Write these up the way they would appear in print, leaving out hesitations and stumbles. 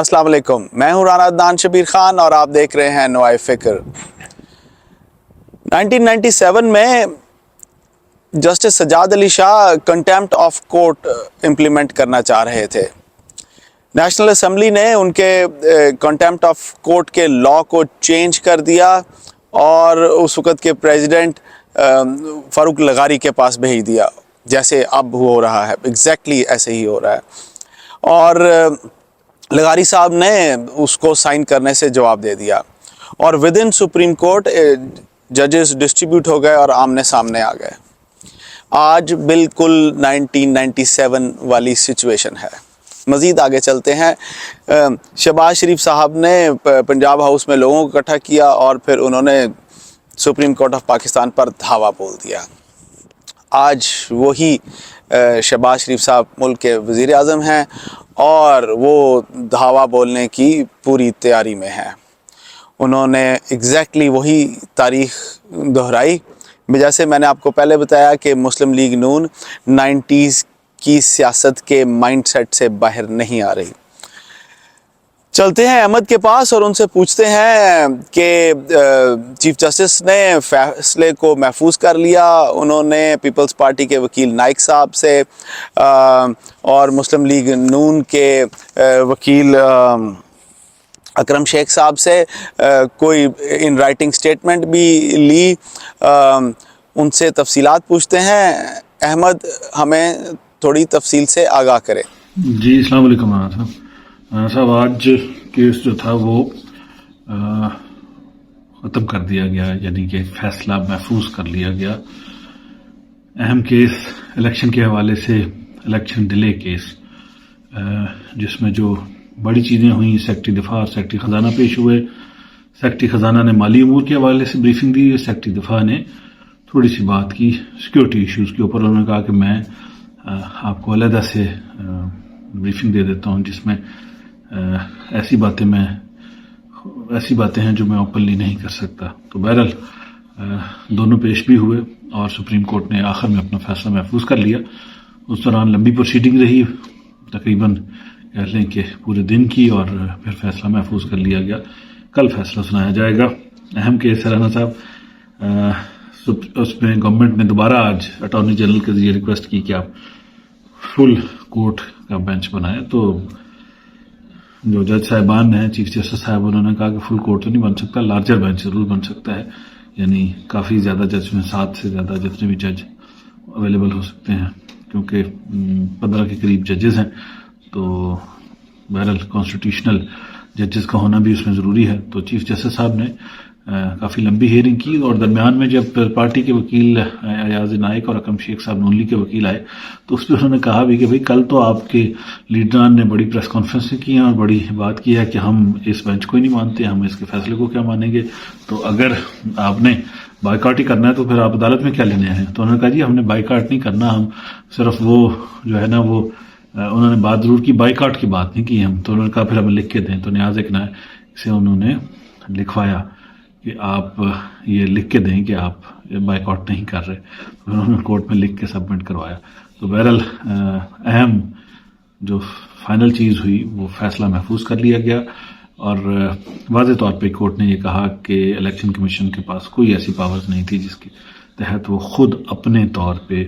अस्सलाम वालेकुम, मैं हूं राना अदनान शबीर खान और आप देख रहे हैं नवाए फिक्र। 1997 में justice Sajjad Ali Shah contempt of court implement करना चाह रहे थे। नेशनल असेंबली ने उनके कंटेम्प्ट ऑफ कोर्ट के लॉ को चेंज कर दिया और उस वक़्त के प्रेसिडेंट फ़ारूक लगारी के पास भेज दिया, जैसे अब हो रहा है, एग्जैक्टली ऐसे ही हो रहा है। और लगारी साहब ने उसको साइन करने से जवाब दे दिया और विद इन सुप्रीम कोर्ट जजेस डिस्ट्रीब्यूट हो गए और आमने सामने आ गए। आज बिल्कुल 1997 वाली सिचुएशन है। मज़ीद आगे चलते हैं। शहबाज शरीफ साहब ने पंजाब हाउस में लोगों को इकट्ठा किया और फिर उन्होंने सुप्रीम कोर्ट ऑफ पाकिस्तान पर धावा बोल दिया। आज वही शहबाज शरीफ साहब मुल्क के वज़ीर आज़म हैं और वो धावा बोलने की पूरी तैयारी में है। उन्होंने एग्जैक्टली वही तारीख़ दोहराई। जैसे मैंने आपको पहले बताया कि मुस्लिम लीग नून 90s की सियासत के माइंडसेट से बाहर नहीं आ रही। चलते हैं अहमद के पास और उनसे पूछते हैं कि चीफ जस्टिस ने फैसले को महफूज कर लिया। उन्होंने पीपल्स पार्टी के वकील नाइक साहब से और मुस्लिम लीग नून के वकील अकरम शेख साहब से कोई इन राइटिंग स्टेटमेंट भी ली। उनसे तफसीलात पूछते हैं। अहमद, हमें थोड़ी तफसील से आगाह करें। जी, अस्सलाम वालेकुम साहब। आज केस जो था वो ख़त्म कर दिया गया, यानी कि फैसला महफूज कर लिया गया। अहम केस इलेक्शन के हवाले से, इलेक्शन डिले केस, जिसमें जो बड़ी चीज़ें हुई, सेक्रेटरी दिफा और सेक्रेटरी ख़जाना पेश हुए। सेक्रेटरी ख़जाना ने माली अमूर के हवाले से ब्रीफिंग दी। सेक्रेटरी दिफा ने थोड़ी सी बात की सिक्योरिटी इश्यूज़ के ऊपर। उन्होंने कहा कि मैं आपको अलहदा से ब्रीफिंग दे देता हूँ जिसमें ऐसी बातें हैं जो मैं ओपनली नहीं कर सकता। तो बहरहाल दोनों पेश भी हुए और सुप्रीम कोर्ट ने आखिर में अपना फैसला महफूज कर लिया। उस दौरान लंबी प्रोसीडिंग रही, तकरीबन कह लें कि पूरे दिन की, और फिर फैसला महफूज कर लिया गया। कल फैसला सुनाया जाएगा। अहम केस राना साहब, उसमें गवर्नमेंट ने दोबारा आज अटॉर्नी जनरल के जरिए रिक्वेस्ट की कि आप फुल कोर्ट का बेंच बनाएं। तो जो जज साहिबान हैं, चीफ जस्टिस साहब, उन्होंने कहा कि फुल कोर्ट तो नहीं बन सकता, लार्जर बेंच जरूर बन सकता है। यानी काफ़ी ज़्यादा जज में 7 से ज़्यादा जितने भी जज अवेलेबल हो सकते हैं, क्योंकि 15 के करीब जजेस हैं। तो बहरहाल कॉन्स्टिट्यूशनल जजेस का होना भी उसमें ज़रूरी है। तो चीफ जस्टिस साहब ने काफ़ी लंबी हियरिंग की और दरमियान में जब पार्टी के वकील अयाज नाइक और अकरम शेख साहब नून लीग के वकील आए तो उस पर उन्होंने कहा भी कि भाई कल तो आपके लीडरान ने बड़ी प्रेस कॉन्फ्रेंस की है और बड़ी बात की है कि हम इस बेंच को ही नहीं मानते, हम इसके फैसले को क्या मानेंगे। तो अगर आपने बाइकाट ही करना है तो फिर आप अदालत में क्या लेने आए हैं। तो उन्होंने कहा जी हमने बाइकाट नहीं करना, हम सिर्फ वो जो है ना वो उन्होंने बात जरूर की, बाइकाट की बात नहीं की हम। तो उन्होंने कहा फिर हमें लिख के दें। तो न्याज एक नायक से उन्होंने लिखवाया कि आप ये लिख के दें कि आप बाइकआउट नहीं कर रहे। तो उन्होंने कोर्ट में लिख के सबमिट करवाया। तो बहरहाल अहम जो फाइनल चीज़ हुई वो फैसला महफूज कर लिया गया और वाज़ेह तौर पे कोर्ट ने ये कहा कि इलेक्शन कमीशन के पास कोई ऐसी पावर्स नहीं थी जिसके तहत वो खुद अपने तौर पे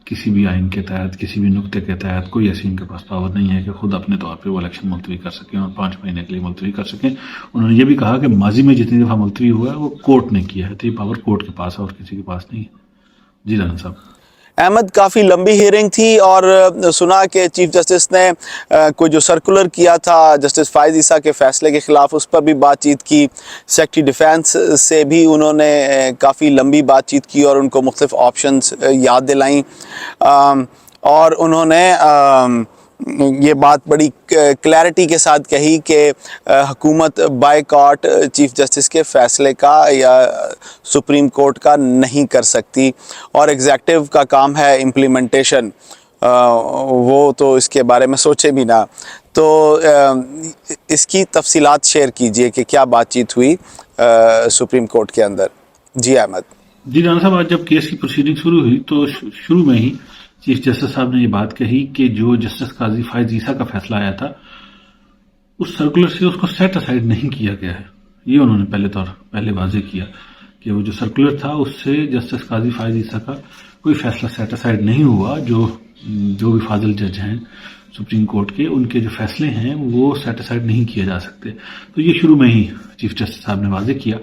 किसी भी आइन के तहत, किसी भी नुक्ते के तहत, कोई ऐसी उनके पास पावर नहीं है कि खुद अपने तौर पे वो इलेक्शन मुलतवी कर सकें और 5 महीने के लिए मुलतवी कर सकें। उन्होंने ये भी कहा कि माजी में जितनी दफ़ा मुलतवी हुआ है वो कोर्ट ने किया है, तो ये पावर कोर्ट के पास है और किसी के पास नहीं है। जी राना साहब। अहमद, काफ़ी लंबी हियरिंग थी और सुना कि चीफ जस्टिस ने कोई जो सर्कुलर किया था जस्टिस फायद ईसा के फैसले के ख़िलाफ़, उस पर भी बातचीत की। सेक्रेटरी डिफेंस से भी उन्होंने काफ़ी लंबी बातचीत की और उनको मुख्तलिफ ऑप्शंस याद दिलाईं और उन्होंने ये बात बड़ी क्लैरिटी के साथ कही कि हुकूमत बायकॉट चीफ जस्टिस के फ़ैसले का या सुप्रीम कोर्ट का नहीं कर सकती और एग्जेक्टिव का काम है इम्प्लीमेंटेशन, वो तो इसके बारे में सोचे भी ना। तो इसकी तफसीलात शेयर कीजिए कि क्या बातचीत हुई सुप्रीम कोर्ट के अंदर। जी अहमद। जी राना साहब, आज जब केस की प्रोसीडिंग शुरू हुई तो शुरू में ही चीफ जस्टिस साहब ने ये बात कही कि जो जस्टिस काजी फायद ईसा का फैसला आया था उस सर्कुलर से उसको सेट असाइड नहीं किया गया है। ये उन्होंने पहले वाजे किया कि वो जो सर्कुलर था उससे जस्टिस काजी फायज ईसा का कोई फैसला सेट असाइड नहीं हुआ। जो भी फाजिल जज हैं सुप्रीम कोर्ट के, उनके जो फैसले हैं वो सेट असाइड नहीं किए जा सकते। तो ये शुरू में ही चीफ जस्टिस साहब ने वाजे किया।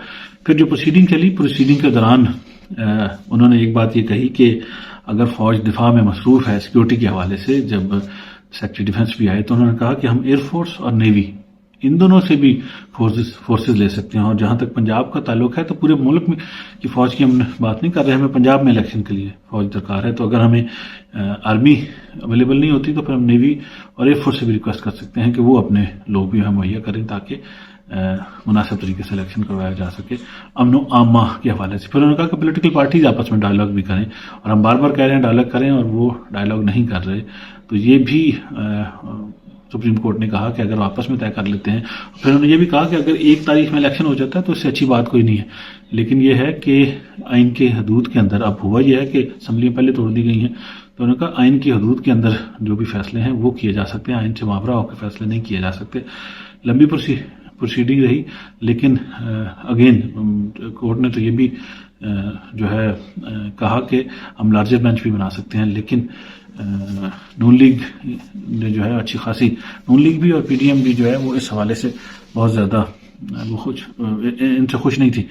फिर जो प्रोसीडिंग चली, प्रोसीडिंग के दौरान उन्होंने एक बात ये कही कि अगर फौज दिफा में मसरूफ है सिक्योरिटी के हवाले से, जब सेक्रेटरी डिफेंस भी आए तो उन्होंने कहा कि हम एयरफोर्स और नेवी इन दोनों से भी फोर्सेस ले सकते हैं। और जहां तक पंजाब का ताल्लुक है तो पूरे मुल्क में की फौज की हम बात नहीं कर रहे, हमें पंजाब में इलेक्शन के लिए फौज दरकार है। तो अगर हमें आर्मी अवेलेबल नहीं होती तो फिर हम नेवी और एयरफोर्स से भी रिक्वेस्ट कर सकते हैं कि वो अपने लोग भी हम मुहैया करें ताकि मुनासिब तरीके से इलेक्शन करवाया जा सके अमन आमा के हवाले से। फिर उन्होंने कहा कि पॉलिटिकल पार्टीज आपस में डायलॉग भी करें, और हम बार बार कह रहे हैं डायलॉग करें और वो डायलॉग नहीं कर रहे। तो ये भी सुप्रीम कोर्ट ने कहा कि अगर आपस में तय कर लेते हैं। फिर उन्होंने ये भी कहा कि अगर 1 तारीख में इलेक्शन हो जाता है तो इससे अच्छी बात कोई नहीं है, लेकिन यह है कि आइन के हदूद के अंदर, अब हुआ यह है कि असम्बलियां पहले तोड़ दी गई हैं, तो उन्होंने कहा आइन की हदूद के अंदर जो भी फैसले हैं वो किए जा सकते हैं, आइन से मावरा होकर फैसले नहीं किए जा सकते। लंबी प्रोसीडिंग रही, लेकिन अगेन कोर्ट ने तो ये भी जो है कहा कि हम लार्जर बेंच भी बना सकते हैं, लेकिन नून लीग ने जो है अच्छी खासी, नून लीग भी और पीडीएम भी जो है वो इस हवाले से बहुत ज़्यादा वो इनसे खुश नहीं थी।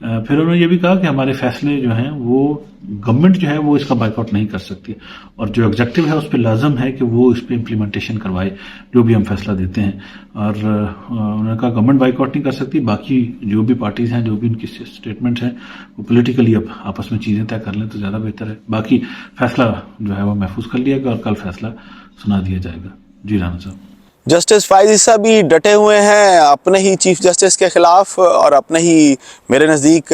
फिर उन्होंने ये भी कहा कि हमारे फैसले जो हैं वो गवर्नमेंट जो है वो इसका बाइकआउट नहीं कर सकती, और जो एग्जेक्टिव है उस पर लाजम है कि वो इस पर इम्प्लीमेंटेशन करवाए जो भी हम फैसला देते हैं। और उन्होंने कहा गवर्नमेंट बाइकआउट नहीं कर सकती, बाकी जो भी पार्टीज हैं, जो भी उनकी स्टेटमेंट्स हैं, वो पॉलिटिकली अब आपस में चीज़ें तय कर लें तो ज़्यादा बेहतर है। बाकी फैसला जो है वो महफूज कर लिया गया और कल फैसला सुना दिया जाएगा। जी राना साहब। जस्टिस फायज ईसा भी डटे हुए हैं अपने ही चीफ जस्टिस के खिलाफ और अपने ही मेरे नज़दीक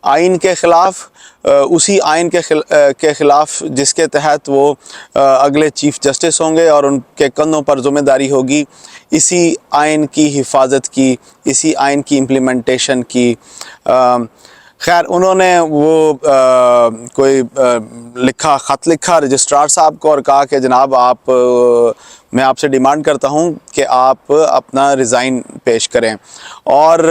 आइन के खिलाफ, उसी आइन के खिलाफ जिसके तहत वो अगले चीफ जस्टिस होंगे और उनके कंधों पर ज़िम्मेदारी होगी इसी आइन की हिफाजत की, इसी आइन की इम्प्लीमेंटेशन की। खैर उन्होंने वो कोई ख़त लिखा रजिस्ट्रार साहब को और कहा कि जनाब मैं आपसे डिमांड करता हूं कि आप अपना रिज़ाइन पेश करें। और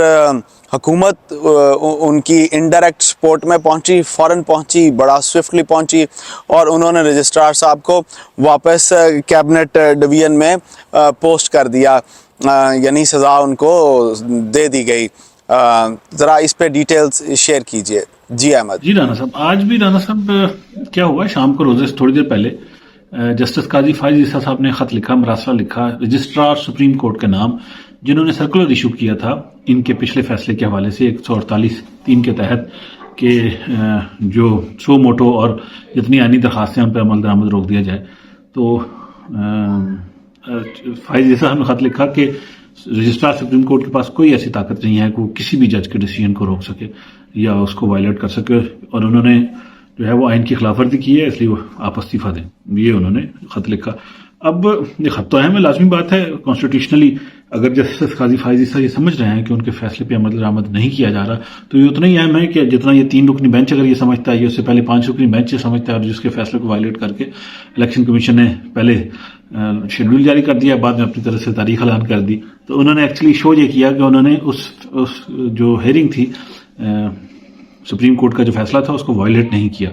हुकूमत उनकी इनडायरेक्ट सपोर्ट में पहुंची, फ़ौरन पहुंची, बड़ा स्विफ्टली पहुंची और उन्होंने रजिस्ट्रार साहब को वापस कैबिनेट डिवीज़न में पोस्ट कर दिया, यानी सज़ा उनको दे दी गई। ज़रा इस पे डिटेल्स शेयर कीजिए। जी अहमद। जी राना साहब, आज भी राना साहब क्या हुआ, शाम को रोजे से थोड़ी देर पहले जस्टिस काजी फायज ईसा साहब ने खत लिखा, मरासला लिखा रजिस्ट्रार सुप्रीम कोर्ट के नाम, जिन्होंने सर्कुलर इशू किया था इनके पिछले फैसले के हवाले से 148(3) के तहत कि जो सो मोटो और जितनी आनी दरखास्तें उन पर अमल दरामद रोक दिया जाए। तो फायज ईसा साहब ने खत लिखा कि रजिस्ट्रार सुप्रीम कोर्ट के पास कोई ऐसी ताकत नहीं है कि वो किसी भी जज के डिसीजन को रोक सके या उसको वायलेट कर सके, और उन्होंने जो है वो आइन की खिलाफवर्जी की है, इसलिए वो आप इस्तीफा दें, ये उन्होंने खत लिखा। अब ये खत तो अहम है, लाजमी बात है, कॉन्स्टिट्यूशनली अगर जस्टिस काजी फायज ईसा ये समझ रहे हैं कि उनके फैसले पे अमल दरामद नहीं किया जा रहा, तो ये उतना ही अहम है कि जितना ये 3 रुकनी बेंच अगर ये समझता है, ये उससे पहले 5 रुकनी बेंच ये समझता है, और जिसके फैसले को वायलेट करके इलेक्शन कमीशन ने पहले शेड्यूल जारी कर दिया, बाद में अपनी तरफ से तारीख ऐलान कर दी। तो उन्होंने एक्चुअली शो ये किया कि उन्होंने उस जो हेयरिंग थी सुप्रीम कोर्ट का जो फैसला था उसको वायलेट नहीं किया।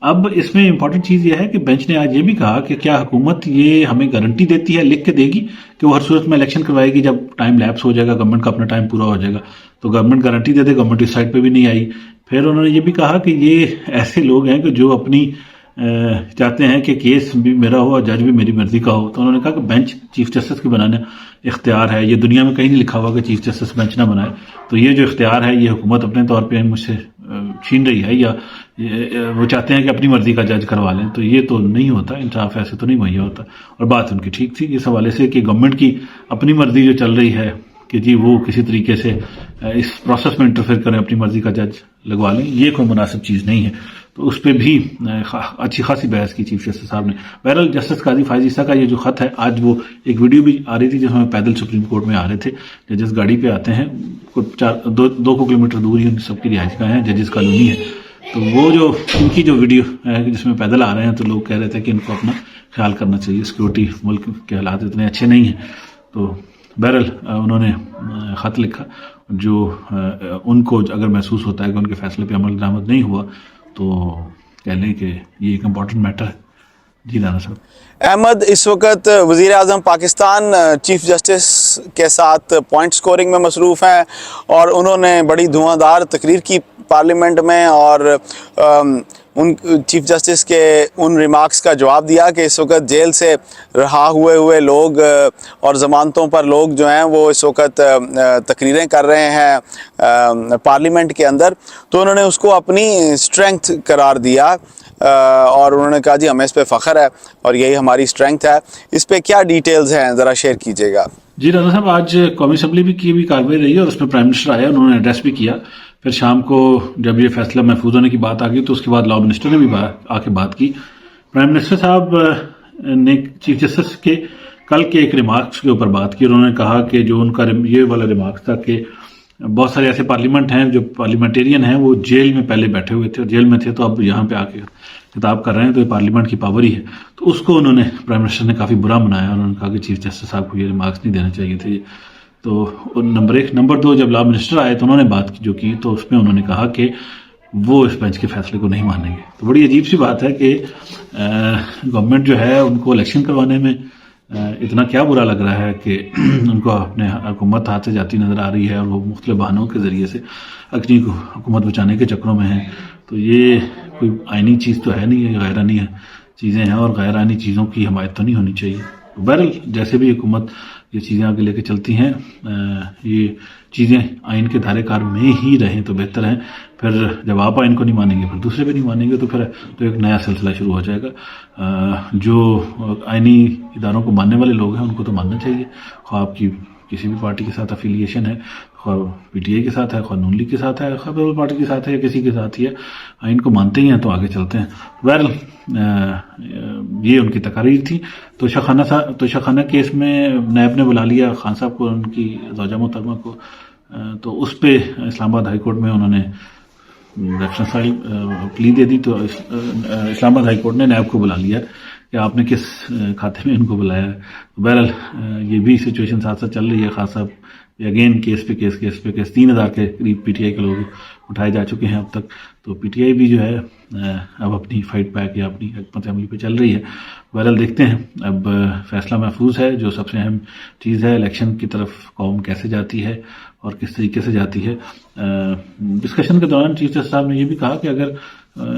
अब इसमें इंपॉर्टेंट चीज़ यह है कि बेंच ने आज ये भी कहा कि क्या हुकूमत ये हमें गारंटी देती है, लिख के देगी कि वो हर सूरत में इलेक्शन करवाएगी जब टाइम लैप्स हो जाएगा, गवर्नमेंट का अपना टाइम पूरा हो जाएगा। तो गवर्नमेंट गारंटी दे दे, गवर्नमेंट इस साइड पे भी नहीं आई। फिर उन्होंने ये भी कहा कि ये ऐसे लोग हैं कि जो अपनी चाहते हैं कि केस भी मेरा हो और जज भी मेरी मर्जी का हो। तो उन्होंने कहा कि बेंच चीफ जस्टिस की बनाना इख्तियार है, ये दुनिया में कहीं नहीं लिखा हुआ कि चीफ जस्टिस बेंच ना बनाए। तो ये जो इख्तियार है ये हुकूमत अपने तौर पे मुझसे छीन रही है, या वो चाहते हैं कि अपनी मर्जी का जज करवा लें। तो ये तो नहीं होता, इंसाफ ऐसे तो नहीं मुहैया होता। और बात उनकी ठीक थी इस हवाले से कि गवर्नमेंट की अपनी मर्जी जो चल रही है कि जी वो किसी तरीके से इस प्रोसेस में इंटरफेयर करें, अपनी मर्जी का जज लगवा लें, ये कोई मुनासिब चीज़ नहीं है। तो उस पर भी अच्छी खासी बहस की चीफ जस्टिस साहब ने। बहरहाल जस्टिस काजी फायज ईसा का ये जो खत है, आज वो एक वीडियो भी आ रही थी जिसमें पैदल सुप्रीम कोर्ट में आ रहे थे, जजेस गाड़ी पे आते हैं, कुछ 2 किलोमीटर दूर ही उन सबकी रिहाइश गाह है, जजेस कॉलोनी है। तो वो जो इनकी जो वीडियो है जिसमें पैदल आ रहे हैं, तो लोग कह रहे थे कि इनको अपना ख्याल करना चाहिए, सिक्योरिटी मुल्क के हालात इतने अच्छे नहीं हैं। तो बहरहाल उन्होंने ख़त लिखा जो उनको अगर महसूस होता है कि उनके फैसले पे अमल दरामद नहीं हुआ तो कह लें कि ये एक इम्पॉर्टेंट मैटर है। जी राना साहब। अहमद इस वक्त वज़ीर आज़म पाकिस्तान चीफ जस्टिस के साथ पॉइंट स्कोरिंग में मसरूफ़ हैं और उन्होंने बड़ी धुआंधार तकरीर की पार्लियामेंट में और उन चीफ जस्टिस के उन रिमार्क्स का जवाब दिया कि इस वक्त जेल से रहा हुए लोग और ज़मानतों पर लोग जो हैं वो इस वक्त तकरीरें कर रहे हैं पार्लियामेंट के अंदर, तो उन्होंने उसको अपनी स्ट्रेंथ करार दिया और उन्होंने कहा जी हमें इस पे फ़ख्र है और यही हमारी स्ट्रेंथ है। इस पे क्या डिटेल्स हैं ज़रा शेयर कीजिएगा। जी राना साहब, आज कौमी असम्बली की भी कार्रवाई रही है और उसमें प्राइम मिनिस्टर आया, उन्होंने एड्रेस भी किया। फिर शाम को जब ये फैसला महफूज होने की बात आ गई तो उसके बाद लॉ मिनिस्टर ने भी आके बात की। प्राइम मिनिस्टर साहब ने चीफ जस्टिस के कल के एक रिमार्क्स के ऊपर बात की। उन्होंने कहा कि जो उनका ये वाला रिमार्क्स था कि बहुत सारे ऐसे पार्लियामेंट हैं जो पार्लियामेंटेरियन हैं वो जेल में पहले बैठे हुए थे और जेल में थे तो अब यहाँ पे आके खिताब कर रहे हैं तो ये पार्लियामेंट की पावर ही है, तो उसको उन्होंने प्राइम मिनिस्टर ने काफ़ी बुरा मनाया। उन्होंने कहा कि चीफ जस्टिस साहब को ये रिमार्क्स नहीं देने चाहिए थे। तो नंबर 1। नंबर 2, जब लॉ मिनिस्टर आए तो उन्होंने बात जो की तो उसमें उन्होंने कहा कि वो इस बेंच के फैसले को नहीं मानेंगे। तो बड़ी अजीब सी बात है कि गवर्नमेंट जो है उनको इलेक्शन करवाने में इतना क्या बुरा लग रहा है कि उनको अपने हुकूमत हाथ से जाती नज़र आ रही है और वो मुख्तलिफ बहानों के ज़रिए से अपनी हुकूमत बचाने के चक्रों में है। तो ये कोई आइनी चीज़ तो है नहीं, ये गैर आइनी चीज़ें हैं और गैर आइनी चीज़ों की हमायत तो नहीं होनी चाहिए। तो बहरहाल जैसे भी हुकूमत ये चीज़ें आगे लेके चलती हैं, ये चीज़ें आइन के दायरे कार में ही रहें तो बेहतर है। फिर जब आप आइन को नहीं मानेंगे फिर दूसरे भी नहीं मानेंगे तो फिर तो एक नया सिलसिला शुरू हो जाएगा। जो आइनी इदारों को मानने वाले लोग हैं उनको तो मानना चाहिए, ख्वाह आपकी किसी भी पार्टी के साथ अफिलिएशन है, ख्वाह पीटीआई के साथ है, ख्वाह नून लीग के साथ है, ख्वाह पीपल्स पार्टी के साथ है या किसी के साथ ही है, आइन को मानते ही हैं तो आगे चलते हैं। बहरहाल ये उनकी तकारीर थी। तोशाखाना केस में नायब ने बुला लिया खान साहब को, उनकी ज़ौजा मोहतरमा को, तो उस पर इस्लामाबाद हाई कोर्ट में उन्होंने रेफरेंस फाइल प्ली दे दी। तो इस्लामाबाद हाई कोर्ट ने नायब को बुला लिया कि आपने किस खाते में इनको बुलाया है। तो बहरहाल ये भी सिचुएशन साथ साथ चल रही है। खास साहब अगेन केस पे केस 3000 के करीब पीटीआई के लोग उठाए जा चुके हैं अब तक। तो पीटीआई भी जो है अब अपनी फाइट बैक या अपनी हुकूमत अमली पे चल रही है। बहरहाल देखते हैं, अब फैसला महफूज है। जो सबसे अहम चीज़ है, इलेक्शन की तरफ कौम कैसे जाती है और किस तरीके से जाती है। डिस्कशन के दौरान चीफ जस्टिस साहब ने यह भी कहा कि अगर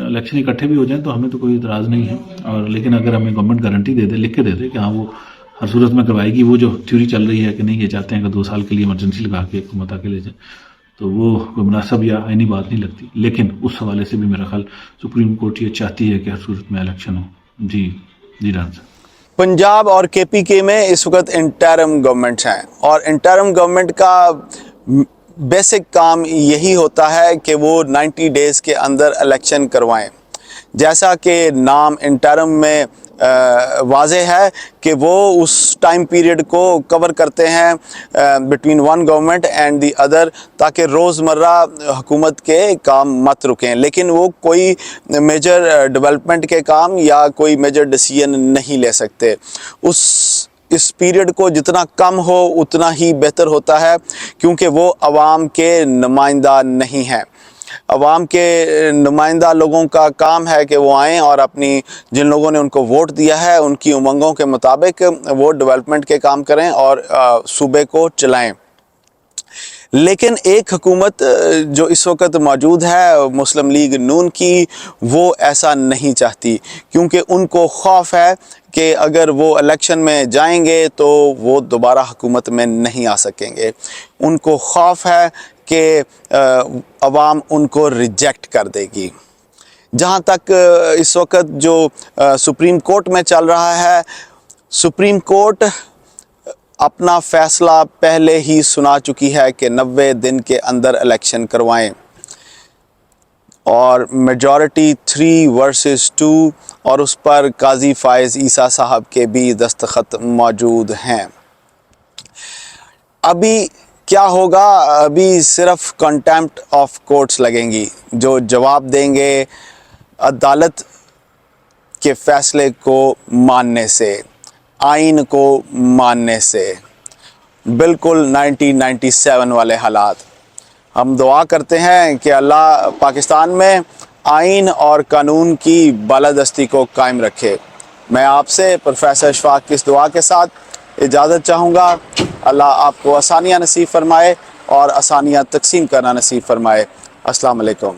इलेक्शन इकट्ठे भी हो जाएं तो हमें तो कोई इतराज़ नहीं है, और लेकिन अगर हमें गवर्नमेंट गारंटी दे दे, लिख के दे दे कि हाँ वो हर सूरत में करवाएगी। वो जो थ्योरी चल रही है कि नहीं, ये चाहते हैं कि 2 साल के लिए इमरजेंसी लगा के हुकूमत आके ले जाए, तो वो कोई मुनासिब या आईनी बात नहीं लगती। लेकिन उस हवाले से भी मेरा ख्याल सुप्रीम कोर्ट ये चाहती है कि हर सूरत में इलेक्शन हो। जी राना साहब। पंजाब और केपीके में इस वक्त इंटरिम गवर्नमेंट हैं और इंटरिम गवर्नमेंट का बेसिक काम यही होता है कि वो 90 डेज़ के अंदर इलेक्शन करवाएं। जैसा कि नाम इंटरिम में वाज़े है कि वो उस टाइम पीरियड को कवर करते हैं between one government and the other, ताकि रोज़मर्रा हुकूमत के काम मत रुकें। लेकिन वो कोई मेजर डेवलपमेंट के काम या कोई मेजर डिसीजन नहीं ले सकते। इस पीरियड को जितना कम हो उतना ही बेहतर होता है, क्योंकि वो अवाम के नुमाइंदा नहीं हैं। अवाम के नुमाइंदा लोगों का काम है कि वो आएँ और अपनी जिन लोगों ने उनको वोट दिया है उनकी उमंगों के मुताबिक वो डेवलपमेंट के काम करें और सूबे को चलाएं। लेकिन एक हुकूमत जो इस वक्त मौजूद है मुस्लिम लीग नून की, वो ऐसा नहीं चाहती, क्योंकि उनको खौफ है कि अगर वो इलेक्शन में जाएंगे तो वो दोबारा हुकूमत में नहीं आ सकेंगे। उनको खौफ है कि अवाम उनको रिजेक्ट कर देगी। जहाँ तक इस वक्त जो सुप्रीम कोर्ट में चल रहा है, सुप्रीम कोर्ट अपना फ़ैसला पहले ही सुना चुकी है कि 90 दिन के अंदर इलेक्शन करवाएं, और मेजॉरिटी 3 वर्सेस 2, और उस पर काजी फायज़ ईसा साहब के भी दस्तखत मौजूद हैं। अभी क्या होगा, अभी सिर्फ कंटेम्प्ट ऑफ कोर्ट्स लगेंगी, जो जवाब देंगे अदालत के फ़ैसले को मानने से, आइन को मानने से। بالکل 1997 والے حالات. ہم دعا کرتے ہیں کہ اللہ پاکستان میں آئین اور قانون کی بالادستی کو قائم رکھے. میں آپ سے پروفیسر اشفاق کی اس دعا کے ساتھ اجازت چاہوں گا. اللہ آپ کو آسانیاں نصیب فرمائے اور آسانیاں تقسیم کرنا نصیب فرمائے. السلام علیکم.